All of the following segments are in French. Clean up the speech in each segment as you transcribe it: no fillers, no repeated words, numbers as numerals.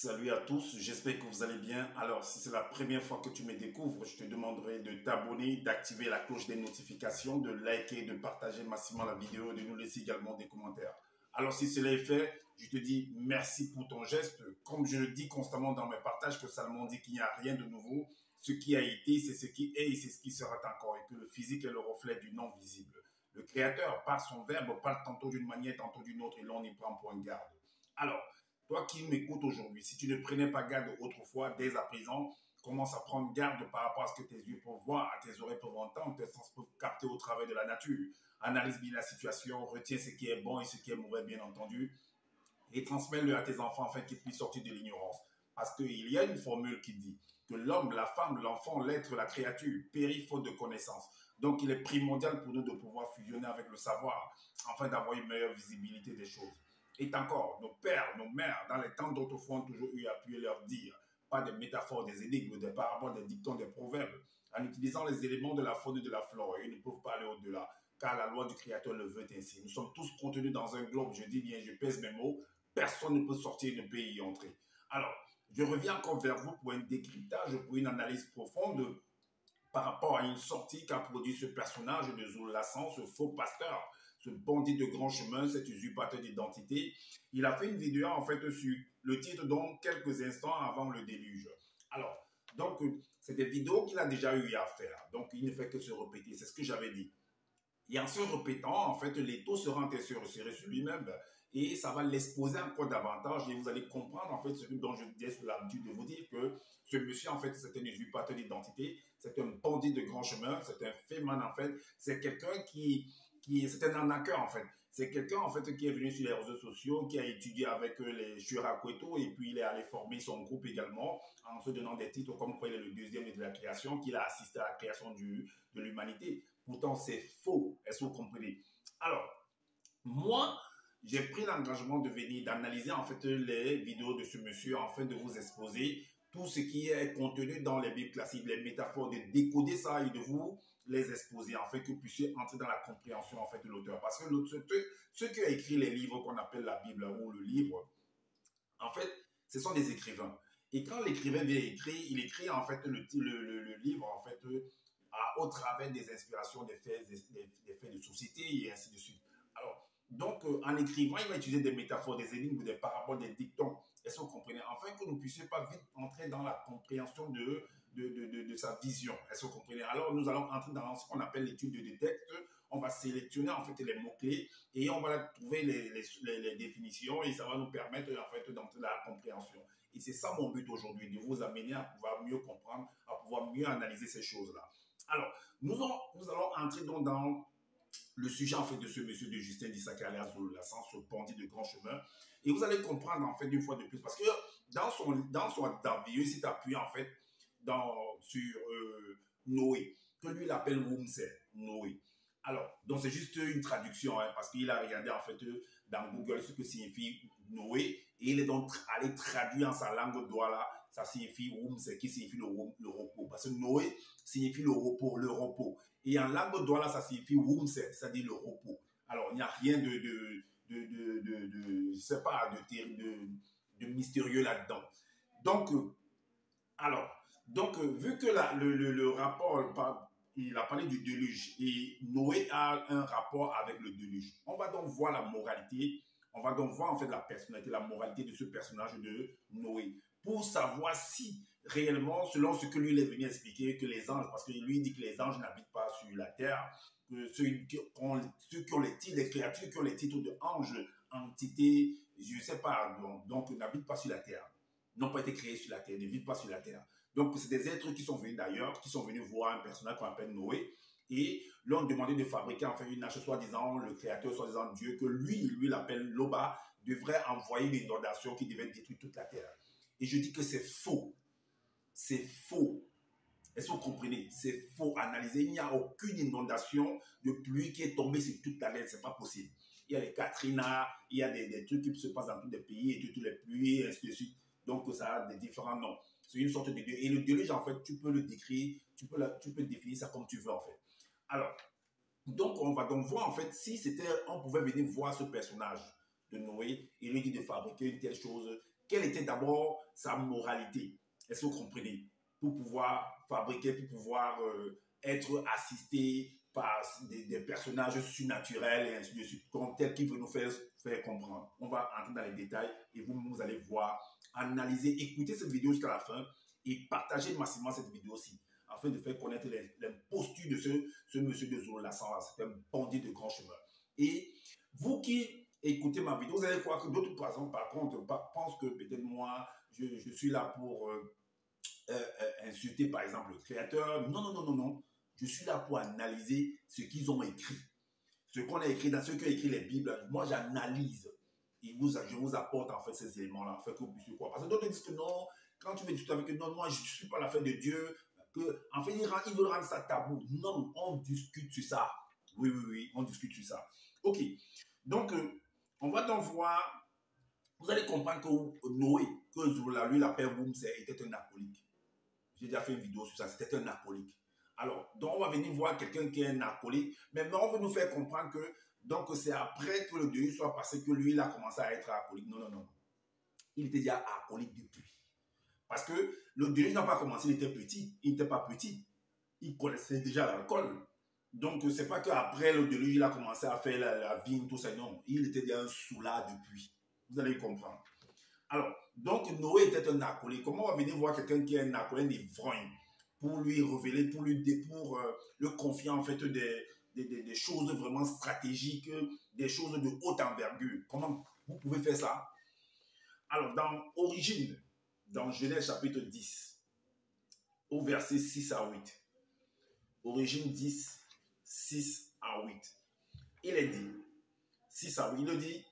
Salut à tous, j'espère que vous allez bien. Alors, si c'est la première fois que tu me découvres, je te demanderai de t'abonner, d'activer la cloche des notifications, de liker, de partager massivement la vidéo et de nous laisser également des commentaires. Alors, si cela est fait, je te dis merci pour ton geste. Comme je le dis constamment dans mes partages, que Salomon dit qu'il n'y a rien de nouveau. Ce qui a été, c'est ce qui est et c'est ce qui sera encore. Et que le physique est le reflet du non visible. Le Créateur, par son verbe, parle tantôt d'une manière, tantôt d'une autre, et l'on y prend point garde. Alors, toi qui m'écoutes aujourd'hui, si tu ne prenais pas garde autrefois, dès à présent, commence à prendre garde par rapport à ce que tes yeux peuvent voir, à tes oreilles peuvent entendre, tes sens peuvent capter au travers de la nature. Analyse bien la situation, retiens ce qui est bon et ce qui est mauvais, bien entendu, et transmets-le à tes enfants afin qu'ils puissent sortir de l'ignorance. Parce qu'il y a une formule qui dit que l'homme, la femme, l'enfant, l'être, la créature périt faute de connaissances. Donc, il est primordial pour nous de pouvoir fusionner avec le savoir afin d'avoir une meilleure visibilité des choses. Et encore, nos pères, nos mères, dans les temps d'autrefois, ont toujours eu à appuyer leur dire, pas des métaphores, des énigmes, des paraboles, des dictons, des proverbes, en utilisant les éléments de la faune et de la flore. Ils ne peuvent pas aller au-delà, car la loi du Créateur le veut ainsi. Nous sommes tous contenus dans un globe, je dis bien, je pèse mes mots, personne ne peut sortir, ne peut y entrer. Alors, je reviens encore vers vous pour un décryptage, pour une analyse profonde par rapport à une sortie qu'a produit ce personnage de Zoulassan, ce faux pasteur, ce bandit de grand chemin, cet usurpateur d'identité. Il a fait une vidéo en fait sur le titre donc quelques instants avant le déluge. Alors, donc, c'est des vidéos qu'il a déjà eu à faire. Donc, il ne fait que se répéter. C'est ce que j'avais dit. Et en se répétant, en fait, l'étau sera resserré sur lui-même et ça va l'exposer encore davantage et vous allez comprendre, en fait, ce dont je disais sur l'habitude de vous dire que ce monsieur, en fait, c'est un usurpateur d'identité, c'est un bandit de grand chemin, c'est un féman, en fait, c'est quelqu'un c'est un arnaqueur, en fait. C'est quelqu'un, en fait, qui est venu sur les réseaux sociaux, qui a étudié avec les Churacueto et puis il est allé former son groupe également en se donnant des titres comme quoi il est le deuxième de la création, qu'il a assisté à la création de l'humanité. Pourtant, c'est faux. Est-ce que vous comprenez? Alors, moi, j'ai pris l'engagement de venir, d'analyser en fait les vidéos de ce monsieur afin de vous exposer tout ce qui est contenu dans les Bibles classiques, les métaphores, de décoder ça et de vous les exposer afin que vous puissiez entrer dans la compréhension en fait de l'auteur. Parce que ceux qui ont écrit les livres qu'on appelle la Bible ou le livre, en fait, ce sont des écrivains. Et quand l'écrivain vient écrire, il écrit en fait le livre en fait au travers des inspirations, des faits de société et ainsi de suite. Alors, donc, en écrivant, il va utiliser des métaphores, des énigmes, des paraboles, des dictons. Est-ce que vous comprenez? Afin que nous ne puissions pas vite entrer dans la compréhension de sa vision. Est-ce que vous comprenez? Alors, nous allons entrer dans ce qu'on appelle l'étude de texte. On va sélectionner en fait les mots-clés et on va trouver les définitions et ça va nous permettre en fait d'entrer dans la compréhension. Et c'est ça mon but aujourd'hui, de vous amener à pouvoir mieux comprendre, à pouvoir mieux analyser ces choses-là. Alors, nous allons entrer donc dans le sujet en fait de ce monsieur de Justin Disaka alias Zoulassan, ce bandit de grand chemin. Et vous allez comprendre en fait une fois de plus, parce que dans son vidéo, il s'est appuyé en fait sur Noé, que lui il appelle Wumse, Noé. Alors, donc c'est juste une traduction, hein, parce qu'il a regardé en fait dans Google ce que signifie Noé, et il est donc allé traduire en sa langue douala, ça signifie Wumse, qui signifie le repos. Parce que Noé signifie le repos, le repos. Et en langue douala, ça signifie Wumse, c'est-à-dire le repos. Alors, il n'y a rien je sais pas, de mystérieux là-dedans. Donc, vu que le rapport, il a parlé du déluge et Noé a un rapport avec le déluge, on va donc voir la moralité, on va donc voir en fait la personnalité, la moralité de ce personnage de Noé, pour savoir si réellement, selon ce que lui il est venu expliquer, que les anges, parce que lui dit que les anges n'habitent pas sur la terre, que ceux qui ont les titres, les créatures qui ont les titres de anges, entités, je ne sais pas, donc n'habitent pas sur la terre, n'ont pas été créés sur la terre, ne vivent pas sur la terre. Donc, c'est des êtres qui sont venus d'ailleurs, qui sont venus voir un personnage qu'on appelle Noé, et l'ont demandé de fabriquer en fait une hache, soi-disant le créateur, soi-disant Dieu, que lui l'appelle Loba, devrait envoyer une inondation qui devait détruire toute la terre. Et je dis que c'est faux. C'est faux. Est-ce que vous comprenez? C'est faux. Analysez. Il n'y a aucune inondation de pluie qui est tombée sur toute la terre. Ce n'est pas possible. Il y a les Katrina, il y a des trucs qui se passent dans tous les pays, et toutes les pluies, et ainsi de suite. Donc, ça a des différents noms. C'est une sorte de... Et le déluge, en fait, tu peux le décrire, tu peux définir ça comme tu veux, en fait. Alors, donc, on va donc voir, en fait, si on pouvait venir voir ce personnage de Noé et lui dire de fabriquer une telle chose, quelle était d'abord sa moralité. Est-ce que vous comprenez? Pour pouvoir fabriquer, pour pouvoir être assisté par des personnages surnaturels et ainsi de suite, tels qu'il veut nous faire comprendre. On va entrer dans les détails et vous allez voir, analyser, écouter cette vidéo jusqu'à la fin et partager massivement cette vidéo aussi, afin de faire connaître les postures de ce monsieur de Zulu Lassan. C'est un bandit de grand chemin. Et vous qui écoutez ma vidéo, vous allez croire que d'autres, par contre, pensent que peut-être moi, je suis là pour insulter, par exemple, le créateur. Non, non, non, non, non. Je suis là pour analyser ce qu'ils ont écrit. Ce qu'on a écrit, dans ce qu'a écrit les Bibles, moi, j'analyse. Et je vous apporte, en fait, ces éléments-là, en fait, que vous puissiez croire. Parce que d'autres disent que non, quand tu veux discuter avec eux, non, moi, je ne suis pas la fin de Dieu. Que, en fait, ils veulent rendre ça tabou. Non, on discute sur ça. Oui, oui, oui, on discute sur ça. OK. Donc, on va donc voir. Vous allez comprendre que Noé, que Zola, lui, la père Boum, était un alcoolique. J'ai déjà fait une vidéo sur ça. C'était un alcoolique. Alors, donc, on va venir voir quelqu'un qui est un alcoolique. Maintenant, on veut nous faire comprendre que donc c'est après que le déluge soit passé que lui, il a commencé à être alcoolique. Non, non, non. Il était déjà alcoolique depuis. Parce que le déluge n'a pas commencé, il était petit. Il n'était pas petit. Il connaissait déjà l'alcool. Donc, ce n'est pas qu'après le déluge, il a commencé à faire la vigne, tout ça. Non, il était déjà un soulard depuis. Vous allez comprendre. Alors, donc Noé était un alcoolique. Comment on va venir voir quelqu'un qui est un alcoolique, un ivrogne, pour lui révéler, pour le confier en fait des choses vraiment stratégiques, des choses de haute envergure. Comment vous pouvez faire ça? Alors, dans Origine, dans Genèse chapitre 10, au verset 6 à 8, Origine 10, 6 à 8, il est dit, 6 à 8, il dit,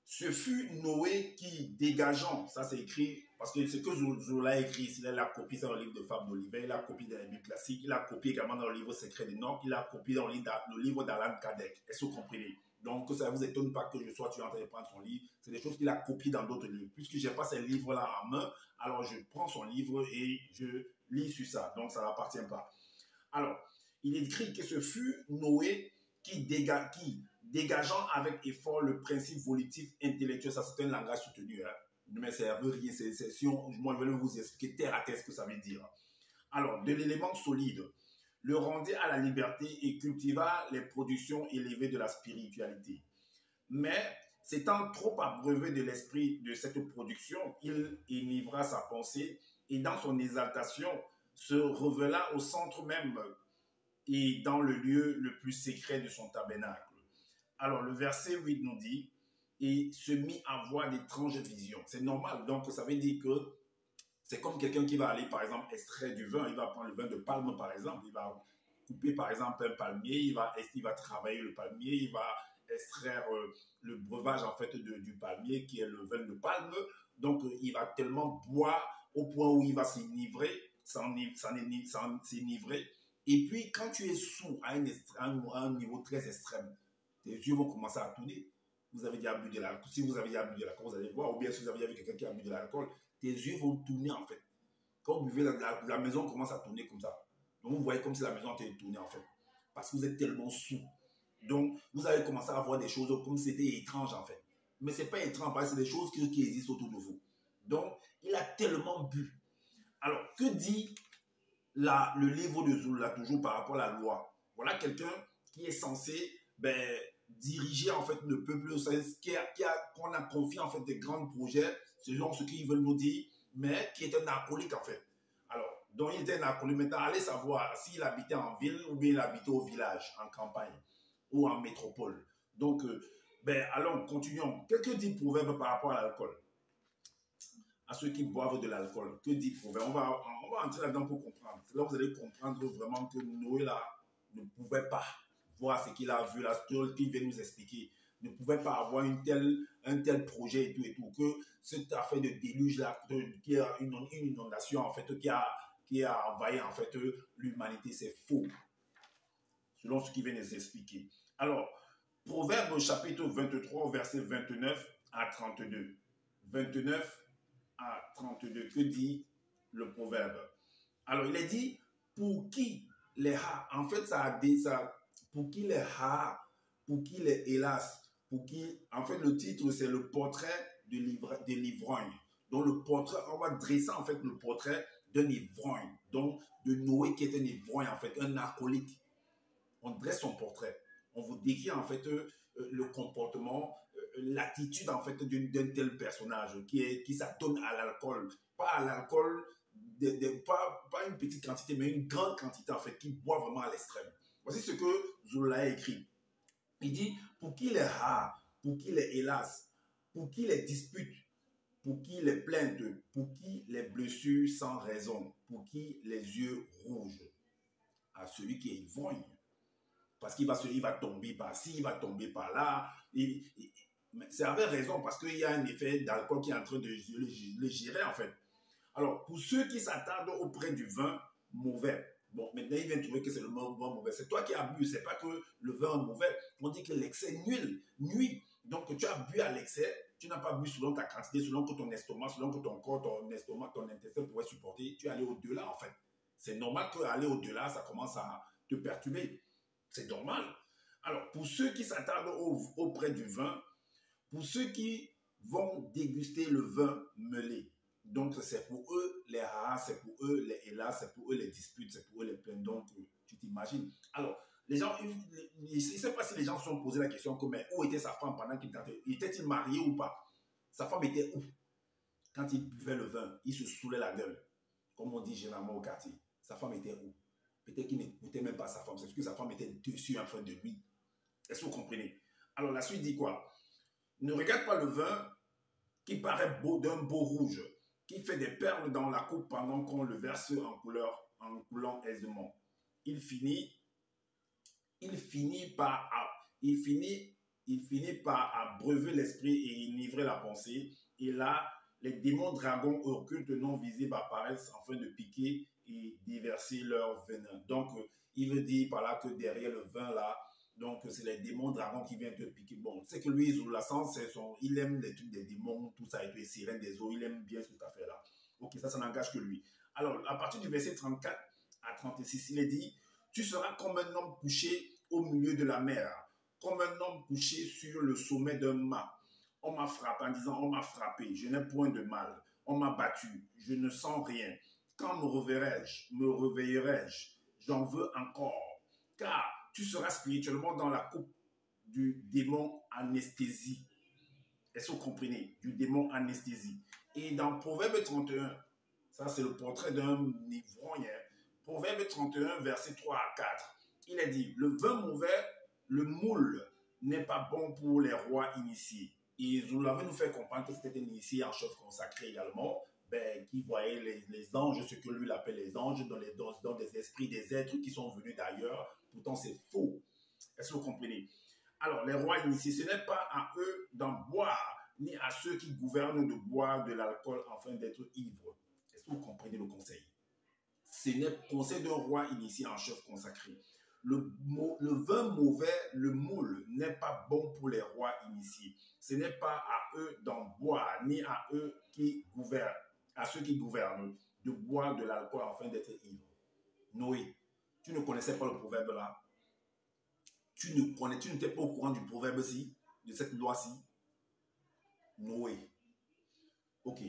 ce fut Noé qui, dégageant, ça c'est écrit, parce que ce que Zola a écrit, il a copié ça dans le livre de Fables d'Olivet, il a copié dans la Bible classique, il a copié également dans le livre Secret des Noms, il a copié dans le livre d'Alan Kardec. Est-ce que vous comprenez? Donc ça ne vous étonne pas que je sois en train de prendre son livre, c'est des choses qu'il a copiées dans d'autres livres. Puisque je n'ai pas ces livres-là en main, alors je prends son livre et je lis sur ça, donc ça n'appartient pas. Alors, il est écrit que ce fut Noé qui dégageant avec effort le principe volitif intellectuel, ça c'est un langage soutenu, hein. Mais ça ne veut rien, moi je vais vous expliquer terre à terre ce que ça veut dire. Alors, de l'élément solide, le rendit à la liberté et cultiva les productions élevées de la spiritualité. Mais, s'étant trop abreuvé de l'esprit de cette production, il enivra sa pensée et dans son exaltation se révéla au centre même et dans le lieu le plus secret de son tabernacle. Alors, le verset 8 nous dit, et se mit à voir d'étranges visions. C'est normal, donc ça veut dire que c'est comme quelqu'un qui va aller, par exemple, extraire du vin. Il va prendre le vin de palme, par exemple. Il va couper, par exemple, un palmier. Il va travailler le palmier. Il va extraire le breuvage, en fait, du palmier, qui est le vin de palme. Donc, il va tellement boire au point où il va s'enivrer. Et puis, quand tu es sous à un niveau très extrême, tes yeux vont commencer à tourner. Vous avez déjà bu de l'alcool. Si vous avez déjà bu de l'alcool, vous allez voir. Ou bien si vous avez déjà vu quelqu'un qui a bu de l'alcool, tes yeux vont tourner en fait. Quand vous buvez, la maison commence à tourner comme ça. Donc vous voyez comme si la maison était tournée en fait. Parce que vous êtes tellement sous. Donc vous allez commencer à voir des choses comme si c'était étrange en fait. Mais ce n'est pas étrange parce que c'est des choses qui existent autour de vous. Donc il a tellement bu. Alors que dit le livre de Zola toujours par rapport à la loi? Voilà quelqu'un qui est censé diriger en fait le peuple, qu'on a confié en fait des grands projets selon ce qu'ils veulent nous dire, mais qui est un alcoolique en fait. Alors, donc il était un alcoolique. Maintenant, allez savoir s'il habitait en ville ou bien il habitait au village, en campagne ou en métropole. Donc, allons, continuons. Qu'est-ce que dit Proverbe par rapport à l'alcool? À ceux qui boivent de l'alcool, que dit Proverbe? On va entrer là-dedans pour comprendre. C'est là que vous allez comprendre vraiment que Noé là ne pouvait pas voir ce qu'il a vu, la story qu'il vient nous expliquer, ne pouvait pas avoir un tel projet et tout, que cette affaire de déluge là, qui a une inondation en fait, qui a envahi en fait l'humanité, c'est faux, selon ce qu'il vient nous expliquer. Alors, Proverbe chapitre 23, verset 29 à 32. 29 à 32, que dit le proverbe? Alors, il est dit, pour qui les ha, en fait, pour qui les ha, pour qui les hélas, pour qui, en fait, le titre, c'est le portrait de l'ivrogne. Donc le portrait, on va dresser en fait le portrait d'un ivrogne, donc de Noé qui est un ivrogne en fait, un alcoolique. On dresse son portrait. On vous décrit en fait le comportement, l'attitude en fait d'un tel personnage qui s'adonne à l'alcool. Pas à l'alcool, pas une petite quantité, mais une grande quantité en fait, qui boit vraiment à l'extrême. Voici ce que Zola a écrit. Il dit, pour qui les rats, pour qui les hélas, pour qui les disputes, pour qui les plaintes, pour qui les blessures sans raison, pour qui les yeux rouges, à celui qui est ivrogne. Parce il va tomber par-ci, il va tomber par-là. C'est avec raison, parce qu'il y a un effet d'alcool qui est en train de le gérer, en fait. Alors, pour ceux qui s'attardent auprès du vin mauvais, bon, maintenant, ils viennent trouver que c'est le vin mauvais. C'est toi qui as bu, c'est pas que le vin est mauvais. On dit que l'excès nuit. Donc, tu as bu à l'excès, tu n'as pas bu selon ta quantité, selon que ton estomac, selon que ton corps, ton estomac, ton intestin pourrait supporter. Tu es allé au-delà, en fait. C'est normal qu'aller au-delà, ça commence à te perturber. C'est normal. Alors, pour ceux qui s'attardent auprès du vin, pour ceux qui vont déguster le vin mêlé, donc c'est pour eux les haras, c'est pour eux les hélas, c'est pour eux les disputes, c'est pour eux les plaintes. Donc, tu t'imagines. Alors, les gens, je ne sais pas si les gens se sont posé la question que, mais où était sa femme pendant qu'il était? Était-il marié ou pas? Sa femme était où? Quand il buvait le vin, il se saoulait la gueule, comme on dit généralement au quartier. Sa femme était où? Peut-être qu'il n'écoutait même pas sa femme, c'est parce que sa femme était dessus en fin de lui. Est-ce que vous comprenez? Alors la suite dit quoi? Ne regarde pas le vin qui paraît beau d'un beau rouge, qui fait des perles dans la coupe pendant qu'on le verse en coulant aisément. Il finit par abreuver l'esprit et enivrer la pensée. Et là, les démons dragons occultes non visibles apparaissent afin de piquer et déverser leur venin. Donc, il veut dire par là que derrière le vin là, donc c'est les démons dragons qui viennent te piquer. Bon, c'est que lui, la sens, il aime les trucs des démons, tout ça, et puis sirène des eaux, il aime bien cette affaire-là. Ok, ça n'engage que lui. Alors, à partir du verset 34 à 36, il est dit, tu seras comme un homme couché au milieu de la mer, comme un homme couché sur le sommet d'un mât. On m'a frappé en disant, on m'a frappé, je n'ai point de mal. On m'a battu, je ne sens rien. Quand me réveillerai-je? J'en veux encore. Car tu seras spirituellement dans la coupe du démon anesthésie. Est-ce que vous comprenez? Du démon anesthésie. Et dans Proverbe 31, ça c'est le portrait d'un ivrogne. Proverbe 31, verset 3 à 4. Il est dit, le vin mauvais, le moule, n'est pas bon pour les rois initiés. Et vous l'avez nous fait comprendre que c'était un initié en chef consacré également, qui voyait les anges, ce que lui appelle les anges, dans des esprits, des êtres qui sont venus d'ailleurs. Pourtant, c'est faux. Est-ce que vous comprenez? Alors, les rois initiés, ce n'est pas à eux d'en boire, ni à ceux qui gouvernent de boire de l'alcool afin d'être ivres. Est-ce que vous comprenez le conseil? C'est le conseil d'un roi initié en chef consacré. Le vin mauvais, le moule, n'est pas bon pour les rois initiés. Ce n'est pas à eux d'en boire, ni à eux qui gouvernent, à ceux qui gouvernent, de boire de l'alcool afin d'être ivre. Noé, tu ne connaissais pas le proverbe là? Tu n'étais pas au courant du proverbe-ci, de cette loi-ci? Noé. Ok.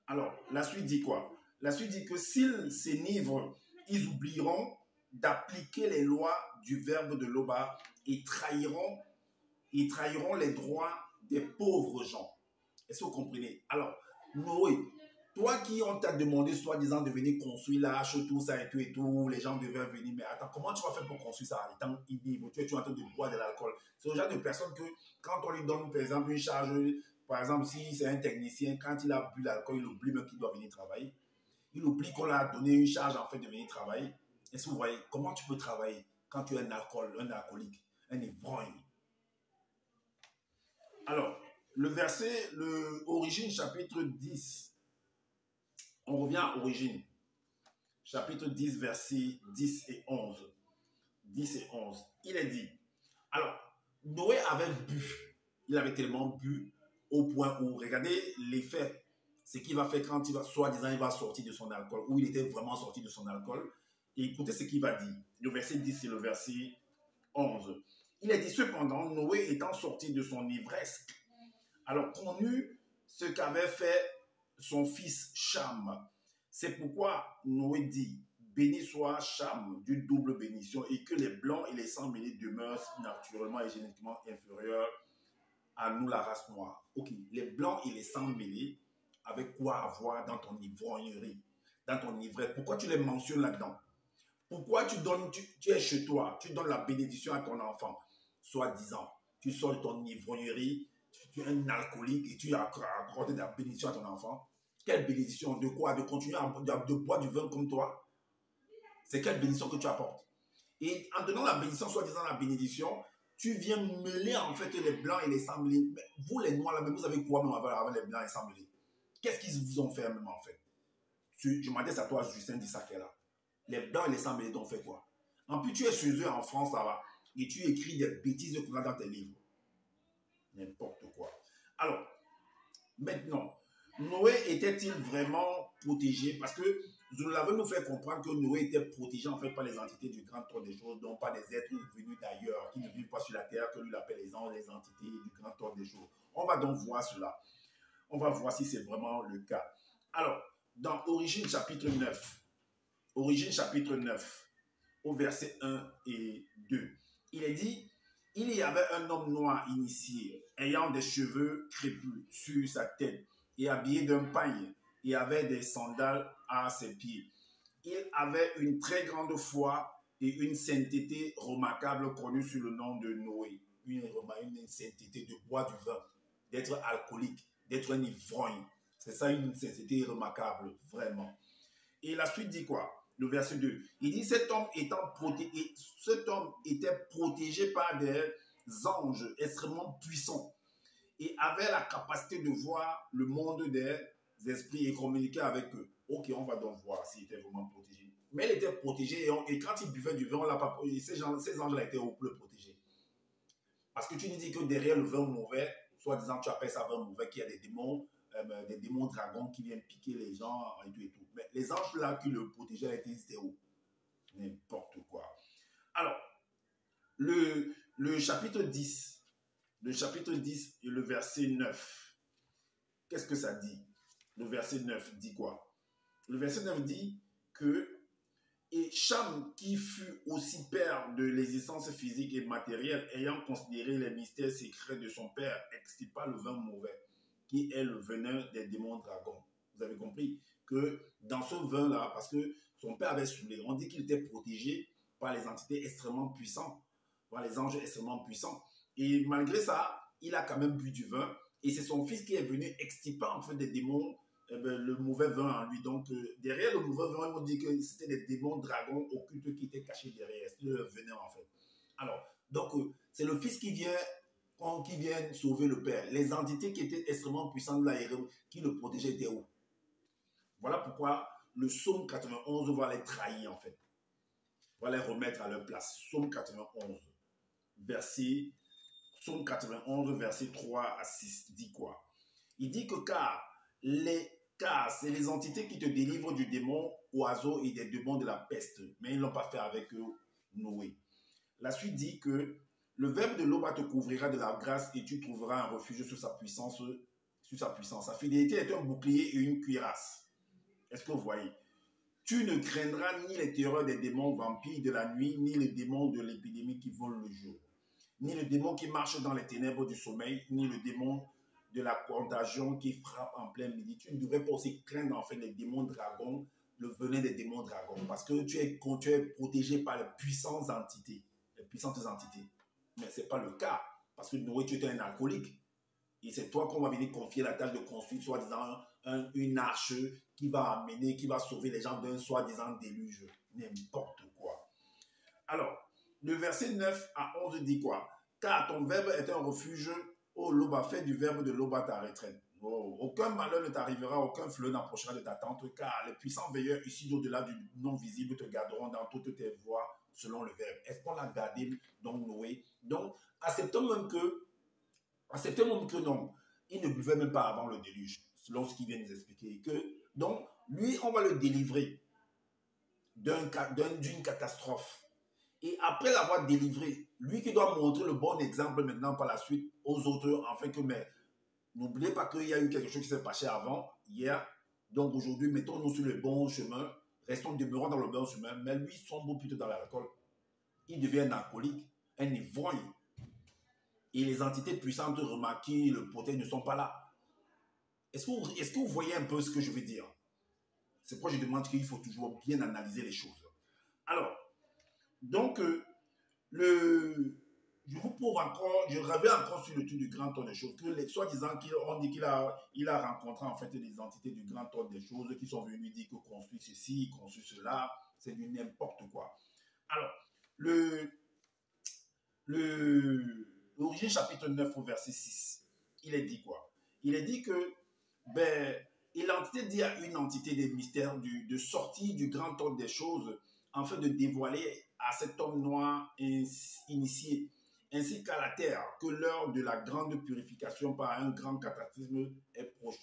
Alors, la suite dit quoi? La suite dit que s'ils s'enivrent, ils oublieront d'appliquer les lois du verbe de l'Oba et trahiront les droits des pauvres gens. Est-ce que vous comprenez? Alors, Noé, toi qui on t'a demandé soi-disant de venir construire l'arche, tout ça et tout, les gens devaient venir, mais attends, comment tu vas faire pour construire ça étant ivre? Tu es en train de boire de l'alcool. C'est le genre de personne que quand on lui donne par exemple une charge, par exemple si c'est un technicien, quand il a bu l'alcool, il oublie même qu'il doit venir travailler. Il oublie qu'on lui a donné une charge en fait de venir travailler. Est-ce que vous voyez comment tu peux travailler quand tu es un alcoolique, un ivrogne? Alors, Origine chapitre 10. On revient à Origine. Chapitre 10, versets 10 et 11. 10 et 11. Il est dit, alors, Noé avait bu. Il avait tellement bu au point où, regardez l'effet, ce qu'il va faire quand il va, soi-disant, il va sortir de son alcool, ou il était vraiment sorti de son alcool. Et écoutez ce qu'il va dire. Le verset 10 et le verset 11. Il est dit, cependant, Noé étant sorti de son ivresse, alors connut ce qu'avait fait son fils Cham. C'est pourquoi Noé dit, béni soit Cham d'une double bénédiction et que les blancs et les sangs mêlés demeurent naturellement et génétiquement inférieurs à nous, la race noire. Ok, les blancs et les sangs mêlés, avec quoi avoir dans ton ivrognerie, dans ton ivresse? Pourquoi tu les mentionnes là-dedans? Pourquoi tu es chez toi, tu donnes la bénédiction à ton enfant, soi-disant, tu sors de ton ivrognerie, tu es un alcoolique et tu accordes la bénédiction à ton enfant? Quelle bénédiction? De quoi? De continuer de boire du vin comme toi? C'est quelle bénédiction que tu apportes? Et en donnant la bénédiction, soi-disant la bénédiction, tu viens mêler en fait les blancs et les sangs mêlés. Vous les noirs, là, même, vous avez quoi même avec les blancs et les sangs mêlés? Qu'est-ce qu'ils vous ont fait même en fait? Je m'adresse à toi, Justin Dissaké là. Les blancs et les sangs mêlés t'ont fait quoi? En plus, tu es chez eux en France là-bas et tu écris des bêtises dans tes livres. N'importe quoi. Alors, maintenant, Noé était-il vraiment protégé? Parce que Zoulavé nous fait comprendre que Noé était protégé en fait par les entités du grand ordre des choses, donc pas des êtres venus d'ailleurs, qui ne vivent pas sur la terre, que lui appelle les anges, les entités du grand ordre des choses. On va donc voir cela. On va voir si c'est vraiment le cas. Alors, dans Origine chapitre 9, au verset 1 et 2, il est dit, il y avait un homme noir initié, ayant des cheveux crépus sur sa tête et habillé d'un pagne, et avait des sandales à ses pieds. Il avait une très grande foi et une sainteté remarquable connue sous le nom de Noé. Une sainteté de boire du vin, d'être alcoolique, d'être un ivrogne. C'est ça une sainteté remarquable, vraiment. Et la suite dit quoi? Le verset 2. Il dit, cet homme était protégé par des anges extrêmement puissants et avait la capacité de voir le monde des esprits et communiquer avec eux. Ok, on va donc voir s'il était vraiment protégé. Mais il était protégé et quand il buvait du vin, on l'a pas, ces anges-là étaient au plus protégés. Parce que tu nous dis que derrière le vin mauvais, soi-disant tu appelles ça vin mauvais, qu'il y a des démons dragons qui viennent piquer les gens et tout et tout. Mais les anges là qui le protégeaient étaient stéros. N'importe quoi. Alors, le chapitre 10, et le verset 9, qu'est-ce que ça dit? Le verset 9 dit quoi? Le verset 9 dit que et Cham, qui fut aussi père de l'existence physique et matérielle, ayant considéré les mystères secrets de son père, extirpa le vin mauvais, qui est le venin des démons dragons. Vous avez compris que dans ce vin-là, parce que son père avait saoulé, on dit qu'il était protégé par les entités extrêmement puissantes, par les anges extrêmement puissants. Et malgré ça, il a quand même bu du vin. Et c'est son fils qui est venu extirper en fait des démons, le mauvais vin en lui. Donc, derrière le mauvais vin, on dit que c'était des démons dragons occultes qui étaient cachés derrière. C'était le venin en fait. Alors, donc, c'est le fils qui vient sauver le père. Les entités qui étaient extrêmement puissantes là, qui le protégeaient étaient où? Voilà pourquoi le psaume 91 va les trahir en fait. Va les remettre à leur place. Psaume 91, verset 3 à 6, dit quoi? Il dit que car c'est les entités qui te délivrent du démon, oiseau et des démons de la peste. Mais ils ne l'ont pas fait avec Noé. La suite dit que le verbe de l'Oba te couvrira de la grâce et tu trouveras un refuge sous sa puissance. Sa fidélité est un bouclier et une cuirasse. Est-ce que vous voyez? Tu ne craindras ni les terreurs des démons vampires de la nuit, ni les démons de l'épidémie qui volent le jour, ni le démon qui marche dans les ténèbres du sommeil, ni le démon de la contagion qui frappe en plein midi. Tu ne devrais pas aussi craindre en fait les démons dragons, le venin des démons dragons, parce que tu es protégé par les puissantes entités. Mais ce n'est pas le cas, parce que Noé, tu étais un alcoolique. Et c'est toi qu'on va venir confier la tâche de construire, soi-disant, une arche qui va sauver les gens d'un soi-disant déluge. N'importe quoi. Alors, le verset 9 à 11 dit quoi? Car ton verbe est un refuge, ô Loba, fais du verbe de Loba ta retraite. Oh, aucun malheur ne t'arrivera, aucun fleuve n'approchera de ta tente, car les puissants veilleurs ici d'au-delà du non-visible te garderont dans toutes tes voies selon le verbe. Est-ce qu'on l'a gardé, donc Noé? Donc, acceptons même que non, il ne buvait même pas avant le déluge, selon ce qu'il vient nous expliquer. Donc, lui, on va le délivrer d'une catastrophe. Et après l'avoir délivré, lui qui doit montrer le bon exemple maintenant par la suite aux autres, afin que, mais N'oubliez pas qu'il y a eu quelque chose qui s'est passé avant, hier. Donc aujourd'hui, mettons-nous sur le bon chemin. Restons demeurant dans le bon chemin. Mais lui sombre plutôt dans l'alcool. Il devient un alcoolique, un ivrogne. Et les entités puissantes remarquées, le poté ne sont pas là. Est-ce que vous voyez un peu ce que je veux dire? C'est pourquoi je demande qu'il faut toujours bien analyser les choses. Alors, donc, je vous prouve encore, je reviens encore sur le truc du grand ordre des choses, que soi-disant on dit qu'il a rencontré en fait des entités du grand ordre des choses qui sont venues lui dire que construit ceci, construit cela, c'est du n'importe quoi. Alors, l'Origine chapitre 9 au verset 6, il est dit quoi? Il est dit que, l'entité dit à une entité des mystères de sortie du grand ordre des choses, afin de dévoiler à cet homme noir initié, ainsi qu'à la terre, que l'heure de la grande purification par un grand cataclysme est proche.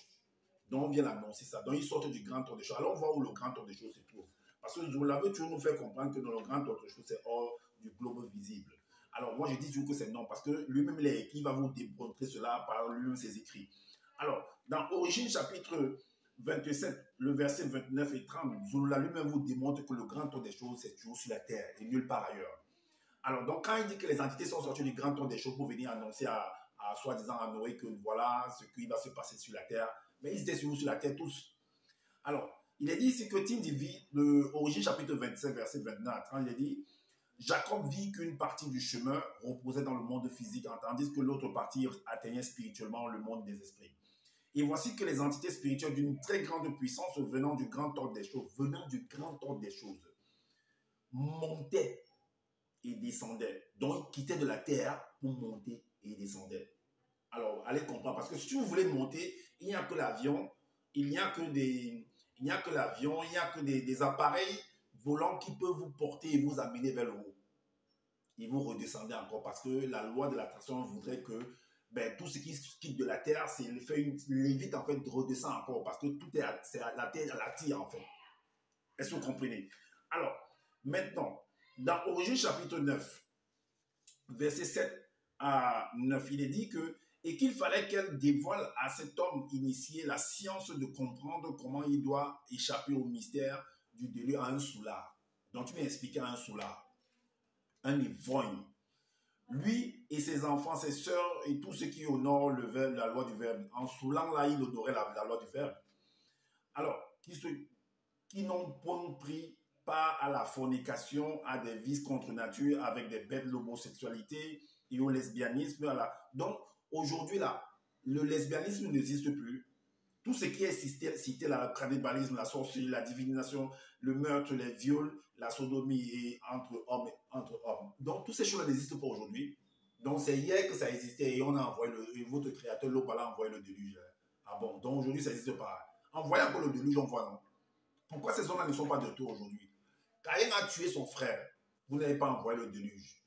Donc on vient d'annoncer ça. Donc ils sortent du grand ordre des choses. Alors on voit où le grand ordre des choses se trouve. Parce que vous l'avez toujours nous fait comprendre que dans le grand ordre des choses, c'est hors du globe visible. Alors moi je dis toujours que c'est non, parce que lui-même il est écrit, il va vous démontrer cela par lui-même ses écrits. Alors, dans Origine chapitre 27, le verset 29 et 30, Zouloula lui-même vous démontre que le grand ordre des choses, c'est toujours sur la terre et nulle part ailleurs. Alors, donc, quand il dit que les entités sont sorties du grand ordre des choses pour venir annoncer à soi-disant à Noé que voilà ce qui va se passer sur la terre, mais ils étaient sur la terre tous. Alors, il est dit ici que Tindivi, Origine chapitre 27, verset 29 à 30, il est dit Jacob vit qu'une partie du chemin reposait dans le monde physique, tandis que l'autre partie atteignait spirituellement le monde des esprits. Et voici que les entités spirituelles d'une très grande puissance venant du grand ordre des choses, montaient et descendaient. Donc, ils quittaient de la terre pour monter et descendaient. Alors, allez comprendre, parce que si vous voulez monter, il n'y a que l'avion, il n'y a que des appareils volants qui peuvent vous porter et vous amener vers le haut. Et vous redescendez encore, parce que la loi de l'attraction voudrait que tout ce qui quitte de la terre, c'est l'évite en fait de redescendre encore, parce que tout est la terre l'attire en fait. Est-ce que vous comprenez? Alors, maintenant, dans Origine chapitre 9, verset 7 à 9, il est dit que et qu'il fallait qu'elle dévoile à cet homme initié la science de comprendre comment il doit échapper au mystère du déluge à un soulard. Donc tu m'as expliqué à un soulard, un ivrogne. Lui et ses enfants, ses sœurs et tous ceux qui honorent le verbe, la loi du verbe. En soulant là, il honorait la loi du verbe. Alors, qui n'ont point pris part à la fornication, à des vices contre nature, avec des bêtes, l'homosexualité et au lesbianisme. Donc, aujourd'hui, là, le lesbianisme n'existe plus. Tout ce qui est cité là, le cannibalisme, la sorcellerie, la divination, le meurtre, les viols, la sodomie et entre hommes. Donc, toutes ces choses n'existent pas aujourd'hui. Donc, c'est hier que ça existait et on a envoyé votre créateur, l'Opala, a envoyé le déluge. Ah bon, donc aujourd'hui, ça n'existe pas. Envoyez encore le déluge, on voit non. Pourquoi ces hommes-là ne sont pas de retour aujourd'hui? Caïn a tué son frère. Vous n'avez pas envoyé le déluge.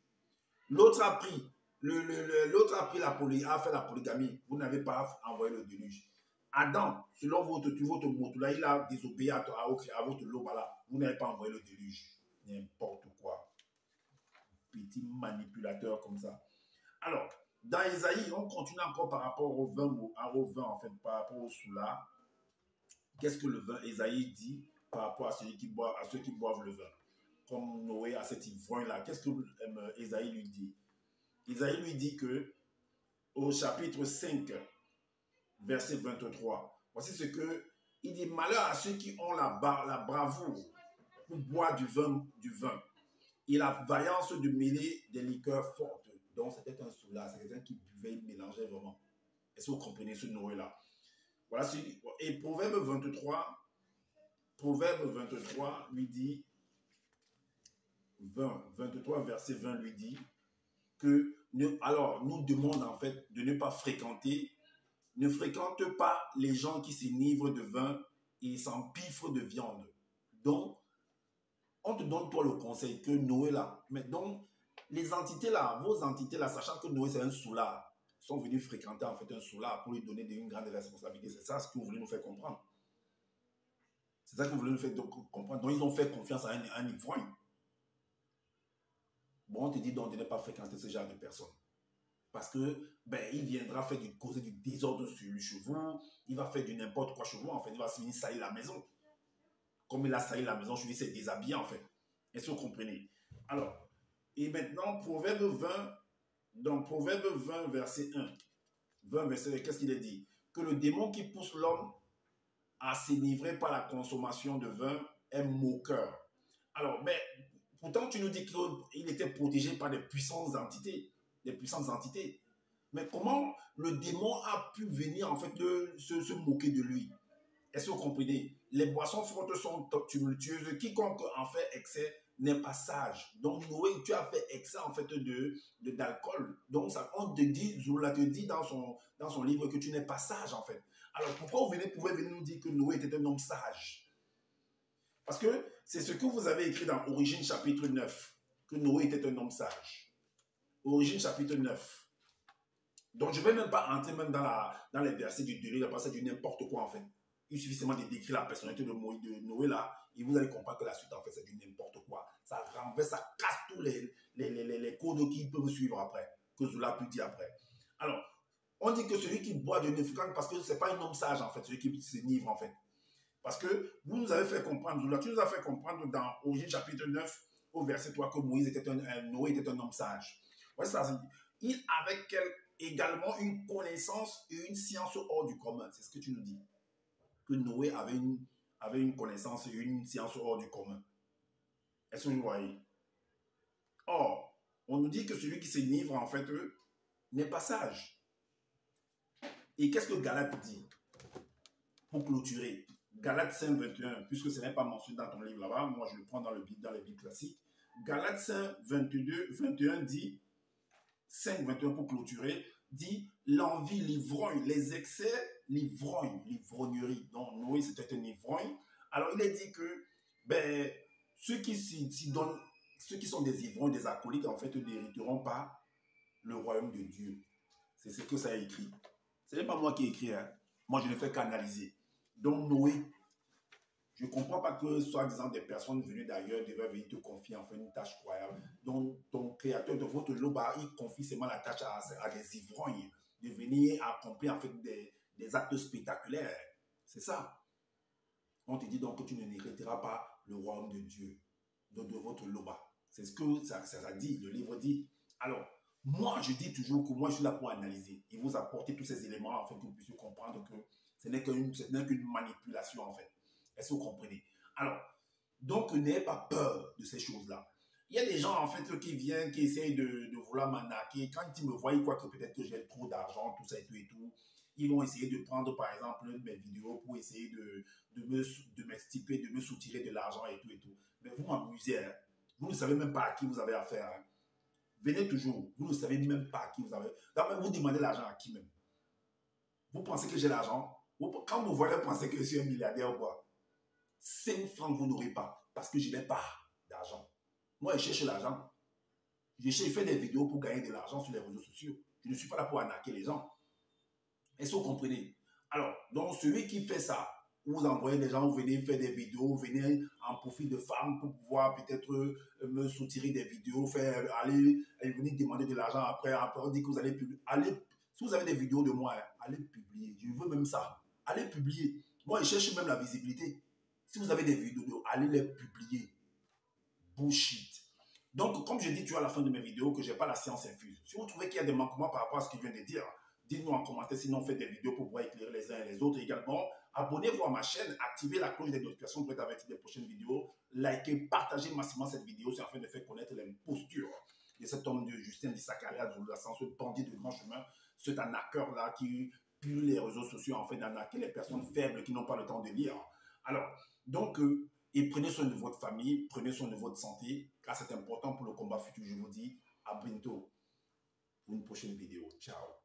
L'autre a pris, a fait la polygamie. Vous n'avez pas envoyé le déluge. Adam, selon votre mot, là, il a désobéi à votre Lobala. Vous n'avez pas envoyé le déluge. N'importe quoi. Petit manipulateur comme ça. Alors, dans Isaïe, on continue encore par rapport au vin, en fait, par rapport au soula. Qu'est-ce que le vin, Isaïe dit par rapport à ceux qui boivent le vin? Comme Noé à cet ivrogne-là. Qu'est-ce que Isaïe lui dit? Isaïe lui dit que au chapitre 5, verset 23, voici ce que il dit: malheur à ceux qui ont la bravoure pour boire du vin et la vaillance de mêler des liqueurs fortes. Donc c'était un soulard, c'est quelqu'un qui buvait, il mélangeait vraiment. Est-ce que vous comprenez ce Noé-là? Voilà, et Proverbe 23 lui dit, 23 verset 20 lui dit que, alors nous demande en fait de ne pas fréquenter, ne fréquente pas les gens qui s'enivrent de vin et s'empiffrent de viande. Donc, on te donne toi le conseil que Noé là, mais donc les entités là, vos entités là, sachant que Noé c'est un soulard, sont venus fréquenter en fait un soulard pour lui donner une grande responsabilité. C'est ça ce que vous voulez nous faire comprendre. C'est ça que vous voulez nous faire comprendre. Donc ils ont fait confiance à un ivrogne. Bon, on te dit donc de ne pas fréquenter ce genre de personnes. Parce que, ben, il viendra faire causer du désordre sur le chevaux, il va faire du n'importe quoi chez vous, en fait, il va se venir salir la maison. Comme il a sali la maison, je lui s'est déshabillé, en fait. Est-ce que vous comprenez? Alors, et maintenant, Proverbe 20, dans Proverbe 20, verset 1, 20, verset 1, qu'est-ce qu'il est dit? Que le démon qui pousse l'homme à s'enivrer par la consommation de vin est moqueur. Alors, mais pourtant, tu nous dis qu'il était protégé par des puissantes entités. Des puissantes entités. Mais comment le démon a pu venir, en fait, se moquer de lui? Est-ce que vous comprenez? Les boissons fortes sont tumultueuses. Quiconque en fait excès n'est pas sage. Donc, Noé, tu as fait excès, en fait, d'alcool. Donc, ça, on te dit, Zoula te dit dans son livre que tu n'es pas sage, en fait. Alors, pourquoi vous pouvez venir nous dire que Noé était un homme sage? Parce que c'est ce que vous avez écrit dans Origine chapitre 9, que Noé était un homme sage. Origine chapitre 9. Donc, je ne vais même pas entrer même dans les versets du délire, parce que c'est du n'importe quoi, en fait. Il suffit seulement de décrire la personnalité de Noé là, et vous allez comprendre que la suite, en fait, c'est du n'importe quoi. Ça renverse, ça casse tous les codes qui peuvent suivre après, que Zola a pu dire après. Alors, on dit que celui qui boit de Nefoukan, parce que ce n'est pas un homme sage, en fait, celui qui s'enivre, en fait. Parce que vous nous avez fait comprendre, Zola, tu nous as fait comprendre dans Origine chapitre 9, au verset 3, que Noé était un homme sage. Ouais, ça, il avait également une connaissance et une science hors du commun. C'est ce que tu nous dis. Que Noé avait une connaissance et une science hors du commun. Est-ce que vous voyez? Or, on nous dit que celui qui s'enivre, en fait, n'est pas sage. Et qu'est-ce que Galate dit? Pour clôturer, Galates 5, 21, puisque ce n'est pas mentionné dans ton livre là-bas, moi je le prends dans les Bibles classiques. Galates 5, 22, 21 dit, 5, 21 pour clôturer, dit l'envie, l'ivrogne, les excès, l'ivrognerie. Donc Noé c'était un ivrogne. Alors il est dit que ben, ceux qui sont des ivrognes, des alcooliques, en fait, n'hériteront pas le royaume de Dieu. C'est ce que ça a écrit. Ce n'est pas moi qui ai écrit, hein. Moi je ne fais qu'analyser. Donc Noé, je ne comprends pas que soi-disant des personnes venues d'ailleurs devaient venir te confier en fait une tâche croyable. Donc ton créateur de votre loba, il confie seulement la tâche à des ivrognes de venir accomplir en fait des actes spectaculaires. C'est ça. On te dit donc que tu ne n'hériteras pas le royaume de Dieu, de votre loba. C'est ce que ça dit, le livre dit. Alors, moi je dis toujours que moi je suis là pour analyser et vous apporter tous ces éléments afin que vous puissiez comprendre que ce n'est qu'une manipulation, en fait. Est-ce que vous comprenez? Alors, donc, n'ayez pas peur de ces choses-là. Il y a des gens, en fait, qui viennent, qui essayent de vouloir m'arnaquer. Quand ils me voient, ils croient que peut-être que j'ai trop d'argent, tout ça et tout et tout. Ils vont essayer de prendre, par exemple, mes vidéos pour essayer de m'extirper, de me soutirer de l'argent et tout et tout. Mais vous m'amusez, hein. Vous ne savez même pas à qui vous avez affaire. Hein. Venez toujours. Vous ne savez même pas à qui vous avez. D'abord, vous demandez l'argent à qui même? Vous pensez que j'ai l'argent? Quand vous voyez, vous pensez que je suis un milliardaire ou quoi? 5 francs, vous n'aurez pas. Parce que je n'ai pas d'argent. Moi, je cherche l'argent. Je fais des vidéos pour gagner de l'argent sur les réseaux sociaux. Je ne suis pas là pour arnaquer les gens. Est-ce que vous comprenez? Alors, donc, celui qui fait ça, vous envoyez des gens, vous venez faire des vidéos, vous venez en profit de femmes pour pouvoir peut-être me soutirer des vidéos, aller venir demander de l'argent après on dit que vous allez publier. Si vous avez des vidéos de moi, allez publier. Je veux même ça. Allez publier. Moi, je cherche même la visibilité. Si vous avez des vidéos, allez les publier. Bullshit. Donc, comme je dis, tu as à la fin de mes vidéos que je n'ai pas la science infuse. Si vous trouvez qu'il y a des manquements par rapport à ce que je viens de dire, dites-nous en commentaire, sinon on fait des vidéos pour pouvoir éclairer les uns et les autres également. Abonnez-vous à ma chaîne, activez la cloche des notifications pour être averti des prochaines vidéos. Likez, partagez massivement cette vidéo, c'est afin de faire connaître les postures de cet homme de Justin Dissakaria, ce bandit de grand chemin, cet arnaqueur-là qui pue les réseaux sociaux en fait d'arnaquer les personnes faibles qui n'ont pas le temps de lire. Alors, donc, et prenez soin de votre famille, prenez soin de votre santé, car c'est important pour le combat futur. Je vous dis à bientôt pour une prochaine vidéo. Ciao.